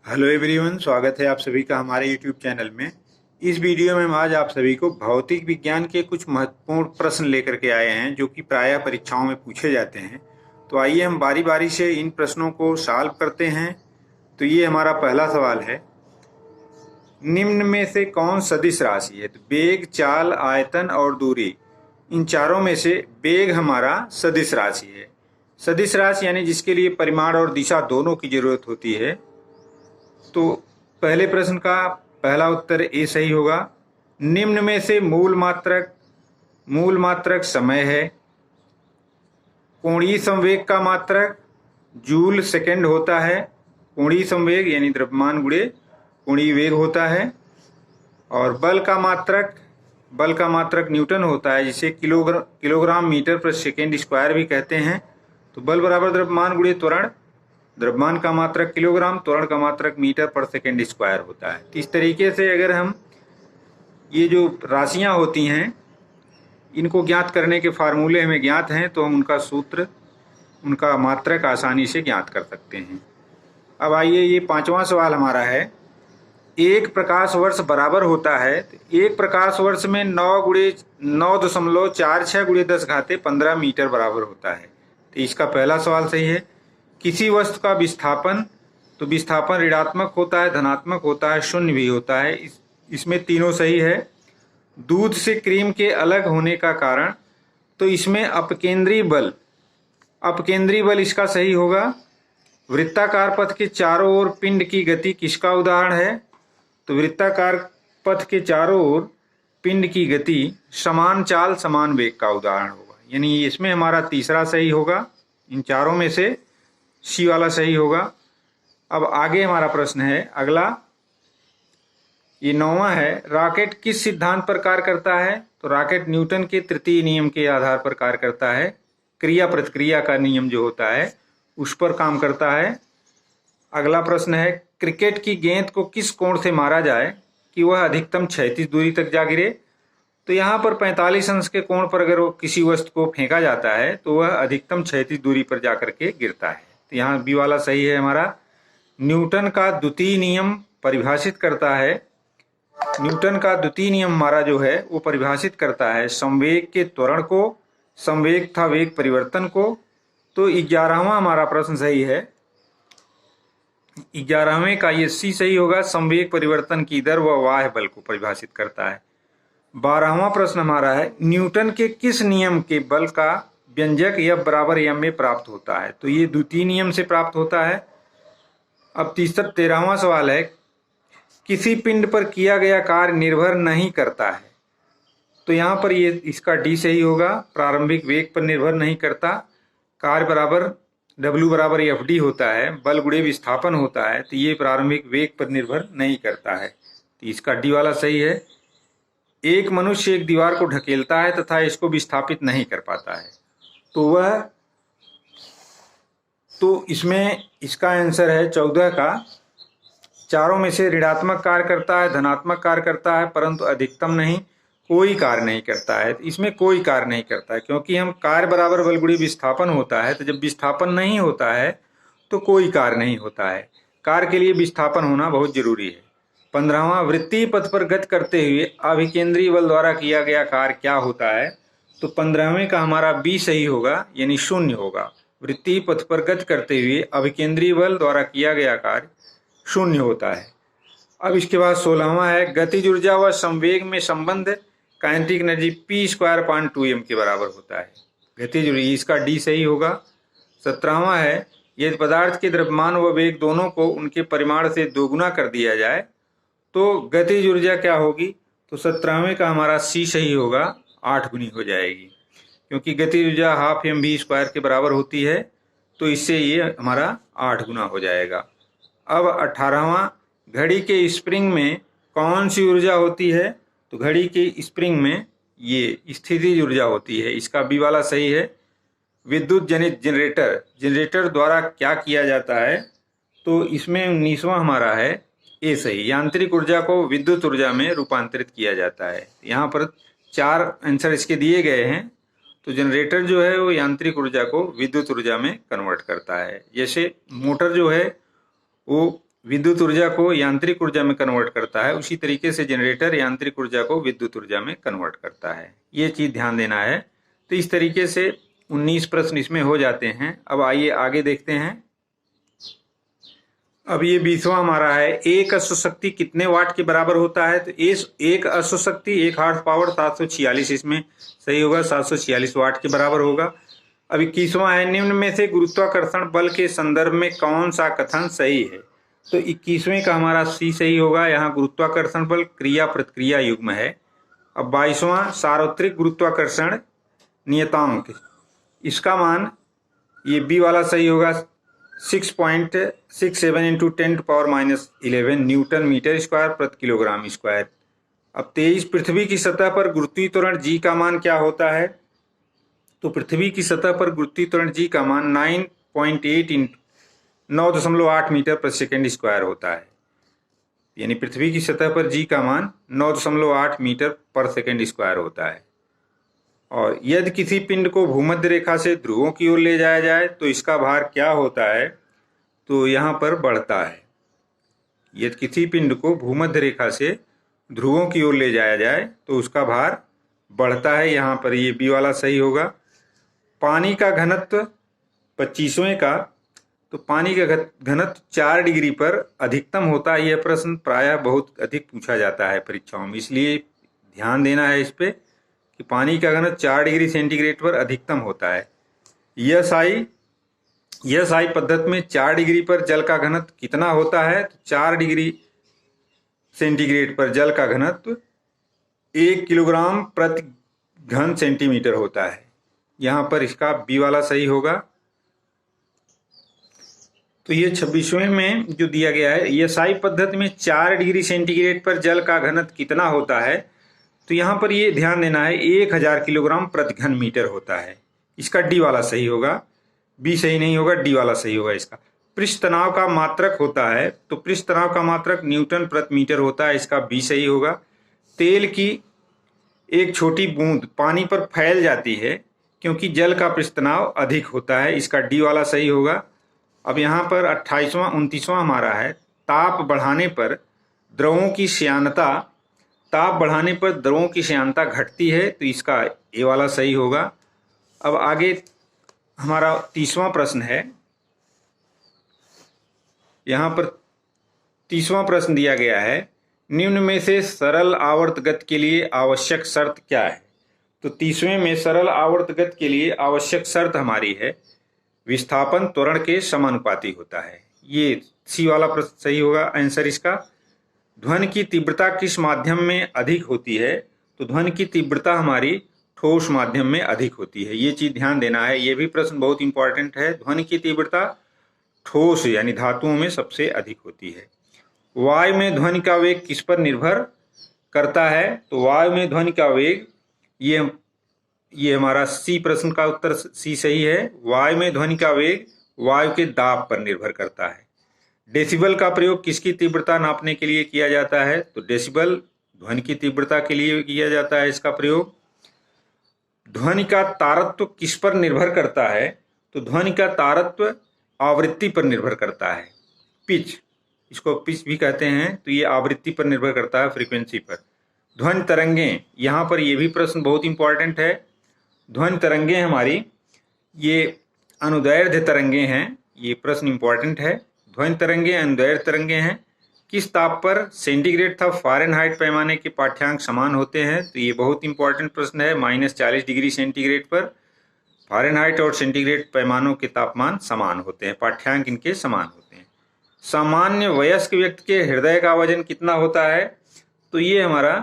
Hello everyone, स्वागत है आप सभी का हमारे यूट्यूब चैनल में। इस वीडियो में हम आज आप सभी को भौतिक विज्ञान के कुछ महत्वपूर्ण प्रश्न लेकर के आए हैं जो कि प्रायः परीक्षाओं में पूछे जाते हैं। तो आइए हम बारी बारी से इन प्रश्नों को सॉल्व करते हैं। तो ये हमारा पहला सवाल है, निम्न में से कौन सदिश राशि है? तो वेग, चाल, आयतन और दूरी, इन चारों में से वेग हमारा सदिश राशि है। सदिश राशि यानी जिसके लिए परिमाण और दिशा दोनों की जरूरत होती है। तो पहले प्रश्न का पहला उत्तर ए सही होगा। निम्न में से मूल मात्रक समय है। कोणीय संवेग का मात्रक जूल सेकंड होता है। कोणीय संवेग यानी द्रव्यमान गुणे कोणीय वेग होता है। और बल का मात्रक न्यूटन होता है, जिसे किलोग्राम मीटर पर सेकेंड स्क्वायर भी कहते हैं। तो बल बराबर द्रव्यमान गुणे त्वरण, द्रव्यमान का मात्रक किलोग्राम, त्वरण का मात्रक मीटर पर सेकेंड स्क्वायर होता है। तो इस तरीके से अगर हम ये जो राशियां होती हैं इनको ज्ञात करने के फार्मूले हमें ज्ञात हैं, तो हम उनका सूत्र, उनका मात्रक आसानी से ज्ञात कर सकते हैं। अब आइए, ये पांचवा सवाल हमारा है, एक प्रकाश वर्ष बराबर होता है। तो एक प्रकाश वर्ष में 9.46 × 10⁻15 मीटर बराबर होता है। तो इसका पहला सवाल सही है। किसी वस्तु का विस्थापन, तो विस्थापन ऋणात्मक होता है, धनात्मक होता है, शून्य भी होता है। इसमें तीनों सही है। दूध से क्रीम के अलग होने का कारण, तो इसमें अपकेंद्री बल इसका सही होगा। वृत्ताकार पथ के चारों ओर पिंड की गति किसका उदाहरण है? तो वृत्ताकार पथ के चारों ओर पिंड की गति समान चाल समान वेग का उदाहरण होगा। यानी इसमें हमारा तीसरा सही होगा। इन चारों में से सी वाला सही होगा। अब आगे हमारा प्रश्न है अगला, ये 9वां है, रॉकेट किस सिद्धांत पर कार्य करता है? तो रॉकेट न्यूटन के तृतीय नियम के आधार पर कार्य करता है। क्रिया प्रतिक्रिया का नियम जो होता है उस पर काम करता है। अगला प्रश्न है, क्रिकेट की गेंद को किस कोण से मारा जाए कि वह अधिकतम क्षैतिज दूरी तक जा गिरे? तो यहाँ पर 45 अंश के कोण पर अगर वो किसी वस्तु को फेंका जाता है तो वह अधिकतम क्षैतिज दूरी पर जाकर के गिरता है। तो यहाँ बी वाला सही है हमारा। न्यूटन का द्वितीय नियम परिभाषित करता है, न्यूटन का द्वितीय नियम हमारा जो है वो परिभाषित करता है संवेग के त्वरण को, संवेग तथा वेग परिवर्तन को। तो 11वां हमारा प्रश्न सही है। 11वें का ये सी सही होगा, संवेग परिवर्तन की दर व बाह्य बल को परिभाषित करता है। 12वां प्रश्न हमारा है, न्यूटन के किस नियम के बल का व्यंजक F बराबर m में प्राप्त होता है? तो ये द्वितीय नियम से प्राप्त होता है। अब 13वां सवाल है, किसी पिंड पर किया गया कार्य निर्भर नहीं करता है। तो यहाँ पर ये इसका डी सही होगा, प्रारंभिक वेग पर निर्भर नहीं करता। कार्य बराबर W बराबर FD होता है, बल गुणे विस्थापन होता है। तो ये प्रारंभिक वेग पर निर्भर नहीं करता है। तो इसका डी वाला सही है। एक मनुष्य एक दीवार को ढकेलता है तथा इसको विस्थापित नहीं कर पाता है, तो इसमें इसका आंसर है 14 का, चारों में से ऋणात्मक कार्य करता है, धनात्मक कार्य करता है, परंतु अधिकतम नहीं, कोई कार्य नहीं करता है। इसमें कोई कार्य नहीं करता है, क्योंकि हम कार्य बराबर बल गुणे विस्थापन होता है। तो जब विस्थापन नहीं होता है तो कोई कार्य नहीं होता है। कार्य के लिए विस्थापन होना बहुत जरूरी है। 15वां, वृत्तीय पथ पर गति करते हुए अभिकेंद्रीय बल द्वारा किया गया कार्य क्या होता है? तो 15वें का हमारा बी सही होगा, यानी शून्य होगा। वृत्तीय पथ पर गति करते हुए अभिकेंद्रीय बल द्वारा किया गया कार्य शून्य होता है। अब इसके बाद 16वां है, गतिज ऊर्जा व संवेग में संबंध काइनेटिक एनर्जी P²/2m के बराबर होता है। गतिज ऊर्जा, इसका डी सही होगा। 17वां है, यदि पदार्थ के द्रव्यमान व वेग दोनों को उनके परिमाण से दोगुना कर दिया जाए तो गतिज ऊर्जा क्या होगी? तो 17वें का हमारा सी सही होगा, 8 गुनी हो जाएगी, क्योंकि गतिज ऊर्जा ½ mv² के बराबर होती है। तो इससे ये हमारा 8 गुना हो जाएगा। अब 18वां, घड़ी के स्प्रिंग में कौन सी ऊर्जा होती है? तो घड़ी के स्प्रिंग में ये स्थितिज ऊर्जा होती है। इसका बी वाला सही है। विद्युत जनित जनरेटर द्वारा क्या किया जाता है? तो इसमें 19वां हमारा है ए सही, यांत्रिक ऊर्जा को विद्युत ऊर्जा में रूपांतरित किया जाता है। यहाँ पर 4 आंसर इसके दिए गए हैं। तो जनरेटर जो है वो यांत्रिक ऊर्जा को विद्युत ऊर्जा में कन्वर्ट करता है। जैसे मोटर जो है वो विद्युत ऊर्जा को यांत्रिक ऊर्जा में कन्वर्ट करता है, उसी तरीके से जनरेटर यांत्रिक ऊर्जा को विद्युत ऊर्जा में कन्वर्ट करता है। ये चीज़ ध्यान देना है। तो इस तरीके से 19 प्रश्न इसमें हो जाते हैं। अब आइए आगे देखते हैं। अब ये 20वां हमारा है, एक अश्वशक्ति कितने वाट के बराबर होता है? तो एक अश्वशक्ति 1 हॉर्स पावर 746, इसमें सही होगा, 746 वाट के बराबर होगा। अब 21वां है, निम्न में से गुरुत्वाकर्षण बल के संदर्भ में कौन सा कथन सही है? तो 21वें का हमारा सी सही होगा। यहाँ गुरुत्वाकर्षण बल क्रिया प्रतिक्रिया युग्म है। अब 22वां, सार्वत्रिक गुरुत्वाकर्षण नियतांक, इसका मान ये बी वाला सही होगा, 6.67 इंटू 10⁻⁻11 न्यूटन मीटर स्क्वायर प्रति किलोग्राम स्क्वायर। अब 23, पृथ्वी की सतह पर गुरुत्वीय त्वरण जी का मान क्या होता है? तो पृथ्वी की सतह पर गुरुत्वीय त्वरण जी का मान 9.8 इंटू 9.8 मीटर प्रति सेकेंड स्क्वायर होता है। यानी पृथ्वी की सतह पर जी का मान 9.8 मीटर पर सेकेंड स्क्वायर होता है। और यदि किसी पिंड को भूमध्य रेखा से ध्रुवों की ओर ले जाया जाए तो इसका भार क्या होता है? तो यहाँ पर बढ़ता है। यदि किसी पिंड को भूमध्य रेखा से ध्रुवों की ओर ले जाया जाए तो उसका भार बढ़ता है। यहाँ पर ये बी वाला सही होगा। पानी का घनत्व 25वें का, तो पानी का घनत्व 4 डिग्री पर अधिकतम होता है। यह प्रश्न प्रायः बहुत अधिक पूछा जाता है परीक्षाओं में, इसलिए ध्यान देना है इस पे कि पानी का घनत्व 4 डिग्री सेंटीग्रेड पर अधिकतम होता है। यस आई पद्धति में 4 डिग्री पर जल का घनत्व कितना होता है? तो 4 डिग्री सेंटीग्रेड पर जल का घनत्व 1 किलोग्राम प्रति घन सेंटीमीटर होता है। यहाँ पर इसका बी वाला सही होगा। तो ये 26वें में जो दिया गया है, एसआई पद्धति में 4 डिग्री सेंटीग्रेड पर जल का घनत्व कितना होता है? तो यहाँ पर ये ध्यान देना है 1000 किलोग्राम प्रति घन मीटर होता है। इसका डी वाला सही होगा, बी सही नहीं होगा, डी वाला सही होगा इसका। पृष्ठ तनाव का मात्रक होता है, तो पृष्ठ तनाव का मात्रक न्यूटन प्रति मीटर होता है, इसका बी सही होगा। तेल की एक छोटी बूंद पानी पर फैल जाती है क्योंकि जल का पृष्ठ तनाव अधिक होता है, इसका डी वाला सही होगा। अब यहाँ पर 29वां हमारा है, ताप बढ़ाने पर द्रवों की श्यानता, ताप बढ़ाने पर द्रवों की श्यानता घटती है, तो इसका ए वाला सही होगा। अब आगे हमारा 30वां प्रश्न है। यहाँ पर 30वां प्रश्न दिया गया है, निम्न में से सरल आवर्त गति के लिए आवश्यक शर्त क्या है? तो 30वें में सरल आवर्त गति के लिए आवश्यक शर्त हमारी है विस्थापन त्वरण के समानुपाती होता है। ये सी वाला प्रश्न सही होगा आंसर इसका। ध्वनि की तीव्रता किस माध्यम में अधिक होती है? तो ध्वनि की तीव्रता हमारी ठोस माध्यम में अधिक होती है, ये चीज ध्यान देना है। ये भी प्रश्न बहुत इंपॉर्टेंट है। ध्वनि की तीव्रता ठोस यानी धातुओं में सबसे अधिक होती है। वायु में ध्वनि का वेग किस पर निर्भर करता है? तो वायु में ध्वनि का वेग, ये हमारा सी प्रश्न का उत्तर सी सही है। वायु में ध्वनि का वेग वायु के दाब पर निर्भर करता है। डेसिबल का प्रयोग किसकी तीव्रता नापने के लिए किया जाता है? तो डेसिबल ध्वनि की तीव्रता के लिए किया जाता है इसका प्रयोग। ध्वनि का तारत्व किस पर निर्भर करता है? तो ध्वनि का तारत्व आवृत्ति पर निर्भर करता है। पिच, इसको पिच भी कहते हैं, तो ये आवृत्ति पर निर्भर करता है, फ्रीक्वेंसी पर। ध्वनि तरंगें, यहाँ पर ये भी प्रश्न बहुत इंपॉर्टेंट है। ध्वनि तरंगें हमारी ये अनुदैर्ध्य तरंगें हैं, ये प्रश्न इंपॉर्टेंट है। ध्वनि तरंगें अनुदैर्ध्य तरंगें हैं। किस ताप पर सेंटीग्रेड तथा फ़ारेनहाइट पैमाने के पाठ्यांक समान होते हैं? तो ये बहुत इंपॉर्टेंट प्रश्न है। -40 डिग्री सेंटीग्रेड पर फ़ारेनहाइट और सेंटीग्रेड पैमानों के तापमान समान होते हैं, पाठ्यांक इनके समान होते हैं। सामान्य वयस्क व्यक्ति के हृदय का वजन कितना होता है? तो ये हमारा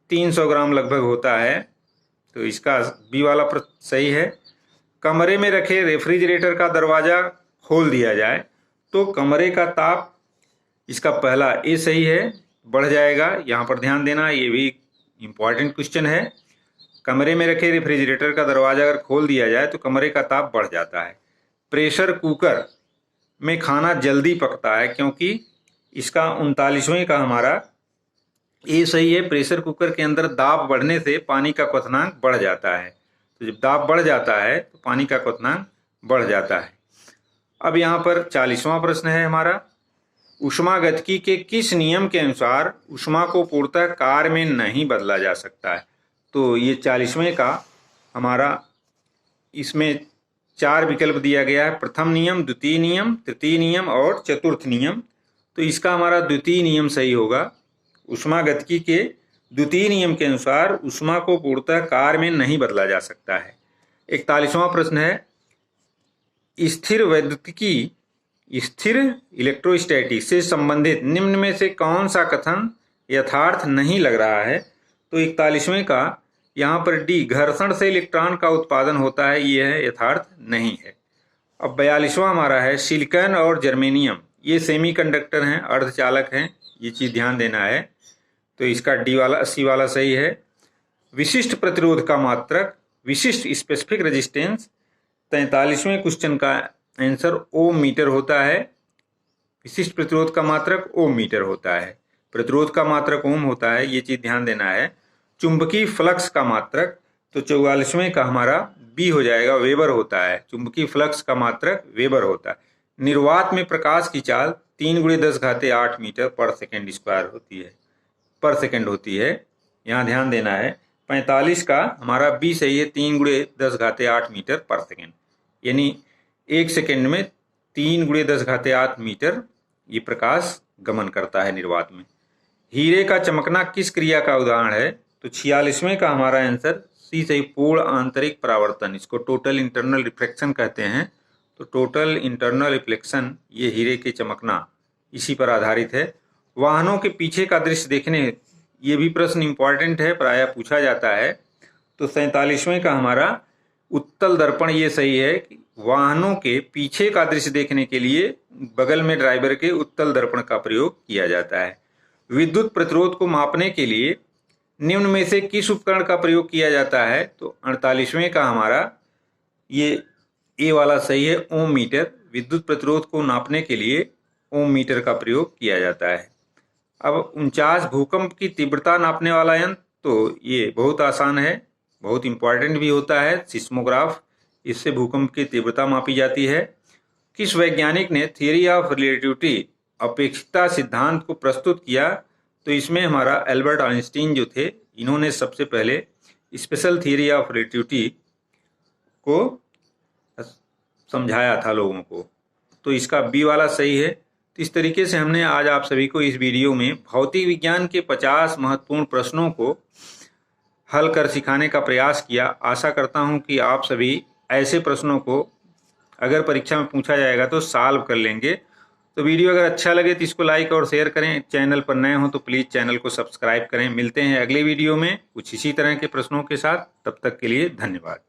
300 ग्राम लगभग होता है, तो इसका बी वाला प्रश्न सही है। कमरे में रखे रेफ्रिजरेटर का दरवाजा खोल दिया जाए तो कमरे का ताप, इसका पहला ए सही है, बढ़ जाएगा। यहाँ पर ध्यान देना, ये भी इम्पॉर्टेंट क्वेश्चन है। कमरे में रखे रेफ्रिजरेटर का दरवाजा अगर खोल दिया जाए तो कमरे का ताप बढ़ जाता है। प्रेशर कुकर में खाना जल्दी पकता है क्योंकि, इसका 39वें का हमारा ए सही है। प्रेशर कुकर के अंदर दाब बढ़ने से पानी का क्वथनांक बढ़ जाता है, तो जब दाब बढ़ जाता है तो पानी का क्वथनांक बढ़ जाता है। अब यहाँ पर 40वां प्रश्न है हमारा, ऊष्मागतिकी के किस नियम के अनुसार ऊष्मा को पूर्णतः कार्य में नहीं बदला जा सकता है? तो ये 40वें का हमारा इसमें 4 विकल्प दिया गया है। प्रथम नियम, द्वितीय नियम, तृतीय नियम और चतुर्थ नियम। तो इसका हमारा द्वितीय नियम सही होगा। ऊष्मागतिकी के द्वितीय नियम के अनुसार ऊष्मा को पूर्णतः कार्य में नहीं बदला जा सकता है। 41वां प्रश्न है, स्थिर वैद्युतिकी, स्थिर इलेक्ट्रोस्टैटिक्स से संबंधित निम्न में से कौन सा कथन यथार्थ नहीं लग रहा है? तो 41वें का यहाँ पर डी, घर्षण से इलेक्ट्रॉन का उत्पादन होता है, ये है यथार्थ नहीं है। अब 42वां हमारा है, सिलिकॉन और जर्मेनियम ये सेमीकंडक्टर हैं, अर्धचालक हैं, ये चीज़ ध्यान देना है। तो इसका डी वाला, सी वाला सही है। विशिष्ट प्रतिरोध का मात्रक, विशिष्ट स्पेसिफिक रेजिस्टेंस, 43वें क्वेश्चन का आंसर ओम मीटर होता है। विशिष्ट प्रतिरोध का मात्रक ओम मीटर होता है, प्रतिरोध का मात्रक ओम होता है, ये चीज ध्यान देना है। चुंबकीय फ्लक्स का मात्रक, तो 44वें का हमारा बी हो जाएगा, वेबर होता है। चुंबकीय फ्लक्स का मात्रक वेबर होता है। निर्वात में प्रकाश की चाल 3 × 10⁸ मीटर पर सेकेंड स्क्वायर होती है, पर सेकेंड होती है, यहाँ ध्यान देना है। 45 का हमारा बी सही है, 3 × 10⁸ मीटर पर सेकेंड, यानी 1 सेकेंड में 3 × 10⁸ मीटर ये प्रकाश गमन करता है निर्वात में। हीरे का चमकना किस क्रिया का उदाहरण है? तो 46वें का हमारा आंसर सी सही, पूर्ण आंतरिक परावर्तन, इसको टोटल इंटरनल रिफ्लेक्शन कहते हैं। तो टोटल इंटरनल रिफ्लेक्शन ये हीरे के चमकना इसी पर आधारित है। वाहनों के पीछे का दृश्य देखने, ये भी प्रश्न इंपॉर्टेंट है, प्रायः पूछा जाता है। तो 47वें का हमारा उत्तल दर्पण ये सही है कि वाहनों के पीछे का दृश्य देखने के लिए बगल में ड्राइवर के उत्तल दर्पण का प्रयोग किया जाता है। विद्युत प्रतिरोध को मापने के लिए निम्न में से किस उपकरण का प्रयोग किया जाता है? तो 48वें का हमारा ये ए वाला सही है, ओम मीटर। विद्युत प्रतिरोध को नापने के लिए ओम मीटर का प्रयोग किया जाता है। अब 49 भूकंप की तीव्रता नापने वाला यंत्र, तो ये बहुत आसान है, बहुत इंपॉर्टेंट भी होता है, सिस्मोग्राफ। इससे भूकंप की तीव्रता मापी जाती है। किस वैज्ञानिक ने थियरी ऑफ रिलेटिविटी, अपेक्षिकता सिद्धांत को प्रस्तुत किया? तो इसमें हमारा एल्बर्ट आइंस्टीन जो थे, इन्होंने सबसे पहले स्पेशल थियरी ऑफ रिलेटिविटी को समझाया था लोगों को। तो इसका बी वाला सही है। तो इस तरीके से हमने आज आप सभी को इस वीडियो में भौतिक विज्ञान के 50 महत्वपूर्ण प्रश्नों को हल कर सिखाने का प्रयास किया। आशा करता हूं कि आप सभी ऐसे प्रश्नों को अगर परीक्षा में पूछा जाएगा तो सॉल्व कर लेंगे। तो वीडियो अगर अच्छा लगे तो इसको लाइक और शेयर करें। चैनल पर नए हो तो प्लीज़ चैनल को सब्सक्राइब करें। मिलते हैं अगले वीडियो में कुछ इसी तरह के प्रश्नों के साथ। तब तक के लिए धन्यवाद।